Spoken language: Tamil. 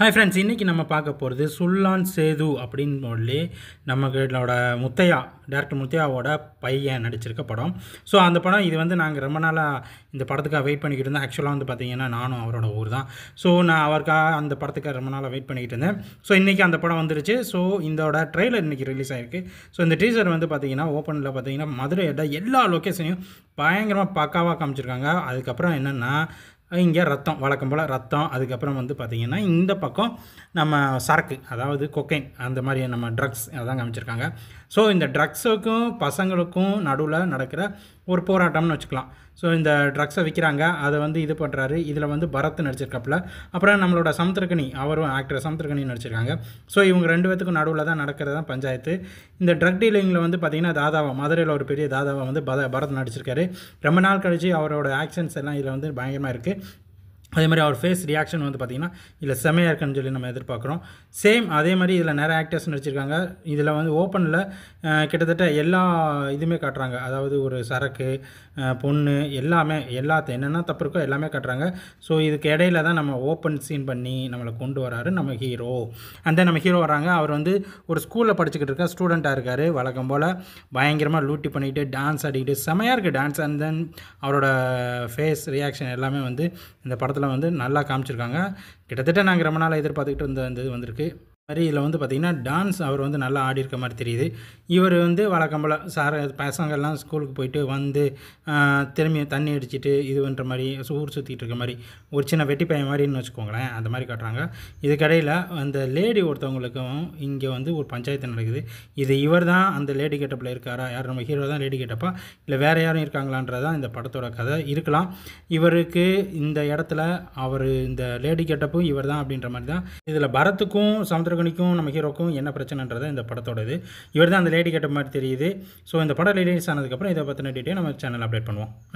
ஹாய் ஃப்ரெண்ட்ஸ், இன்றைக்கி நம்ம பார்க்க போகிறது சுல்லான் சேது அப்படின்னு சொல்லி நம்மளோட முத்தையா டேரக்டர் முத்தையாவோட பையன் நடிச்சிருக்க படம். ஸோ அந்த படம் இது வந்து நாங்கள் ரொம்ப நாளாக இந்த படத்துக்காக வெயிட் பண்ணிக்கிட்டு இருந்தேன். ஆக்சுவலாக வந்து பார்த்திங்கன்னா நானும் அவரோட ஊர் தான். ஸோ நான் அவருக்காக அந்த படத்துக்காக ரொம்ப நாளாக வெயிட் பண்ணிக்கிட்டு இருந்தேன். ஸோ இன்றைக்கி அந்த படம் வந்துருச்சு. ஸோ இதோட ட்ரெய்லர் இன்றைக்கி ரிலீஸ் ஆகிருக்கு. ஸோ இந்த டீசர் வந்து பார்த்திங்கன்னா ஓப்பனில் பார்த்திங்கன்னா மதுரையோட எல்லா லொக்கேஷனையும் பயங்கரமாக பக்காவாக காமிச்சிருக்காங்க. அதுக்கப்புறம் என்னென்னா இங்கே ரத்தம், வழக்கம் போல் ரத்தம். அதுக்கப்புறம் வந்து பார்த்திங்கன்னா இந்த பக்கம் நம்ம சரக்கு, அதாவது கொக்கைன், அந்த மாதிரி நம்ம ட்ரக்ஸ் அதான் காமிச்சிருக்காங்க. ஸோ இந்த ட்ரக்ஸுக்கும் பசங்களுக்கும் நடுவில் நடக்கிற ஒரு போராட்டம்னு வச்சுக்கலாம். ஸோ இந்த ட்ரக்ஸை விற்கிறாங்க, அதை வந்து இது பண்ணுறாரு. இதில் வந்து பரத் நடிச்சிருக்காப்புல, அப்புறம் நம்மளோட சமுத்திரக்கனி, அவரும் ஆக்டர் சமுத்திரக்கனி நடிச்சிருக்காங்க. ஸோ இவங்க ரெண்டு பேத்துக்கும் நடுவில் தான் நடக்கிறது தான் பஞ்சாயத்து. இந்த ட்ரக் டீலிங்கில் வந்து பார்த்திங்கன்னா தாதாவா, மதுரையில் ஒரு பெரிய தாதாவா வந்து பரத் நடிச்சிருக்காரு. ரொம்ப நாள் கழிச்சு அவரோட ஆக்ஷன்ஸ் எல்லாம் இதில் வந்து பயங்கரமாக இருக்குது. அதே மாதிரி அவர் ஃபேஸ் ரியாக்ஷன் வந்து பார்த்திங்கன்னா இதில் செமையாக இருக்குன்னு சொல்லி நம்ம எதிர்பார்க்குறோம். சேம் அதே மாதிரி இதில் நிறைய ஆக்டர்ஸ் நடிச்சிருக்காங்க. இதில் வந்து ஓப்பனில் கிட்டத்தட்ட எல்லா இதுவுமே காட்டுறாங்க. அதாவது ஒரு சரக்கு, பொண்ணு, எல்லாத்தையும் என்னென்ன தப்பு இருக்கோ எல்லாமே காட்டுறாங்க. ஸோ இதுக்கு இடையில தான் நம்ம ஓப்பன் சீன் பண்ணி நம்மளை கொண்டு வராரு நம்ம ஹீரோ. அந்த நம்ம ஹீரோ வராங்க. அவர் வந்து ஒரு ஸ்கூலில் படிச்சுக்கிட்டு இருக்க ஸ்டூடெண்ட்டாக இருக்கார். வழக்கம் போல் பயங்கரமாக லூட்டி பண்ணிக்கிட்டு டான்ஸ் ஆடிக்கிட்டு செமையாக இருக்குது டான்ஸ். அண்ட் தென் அவரோட ஃபேஸ் ரியாக்ஷன் எல்லாமே வந்து இந்த படத்தில் வந்து நல்லா காமிச்சிருக்காங்க. கிட்டத்தட்ட நாங்கள் ரொம்ப நாளாக எதிர்பார்த்துக்கிட்டு இந்த இது வந்திருக்கு. மாதிரி இதில் வந்து பார்த்திங்கன்னா டான்ஸ் அவர் வந்து நல்லா ஆடி இருக்க மாதிரி தெரியுது. இவர் வந்து வழக்கம் போல் பசங்கள்லாம் ஸ்கூலுக்கு போயிட்டு வந்து திரும்பி தண்ணி அடிச்சுட்டு இது பண்ணுற மாதிரி ஊர் சுற்றிட்டு இருக்க மாதிரி ஒரு சின்ன வெட்டி பையன் மாதிரின்னு வச்சுக்கோங்களேன், அந்த மாதிரி காட்டுறாங்க. இதுக்கடையில் அந்த லேடி ஒருத்தவங்களுக்கும் இங்கே வந்து ஒரு பஞ்சாயத்து நடக்குது. இது இவர் தான் அந்த லேடி கெட்டப்பில் இருக்காரா, யார் நம்ம ஹீரோ தான் லேடி கெட்டப்பா, இல்லை வேறு யாரும் இருக்காங்களான்றதான் இந்த படத்தோட கதை இருக்கலாம். இவருக்கு இந்த இடத்துல அவர் இந்த லேடி கெட்டப்பும் இவர் தான் அப்படின்ற மாதிரி தான். இதில் பரத்துக்கும் சமுத்திரகனிக்கும் நம்ம ஹீரோக்கும் என்ன பிரச்சனைன்றதை இந்த படத்தோட இது இவர் தான் அந்த லேடி கெட்டப் மாதிரி தெரியுது. ஸோ இந்த படம் ரிலீஸ் ஆனதுக்கப்புறம் இதை பற்றின டீட்டெயில் நம்ம சேனல் அப்டேட் பண்ணுவோம்.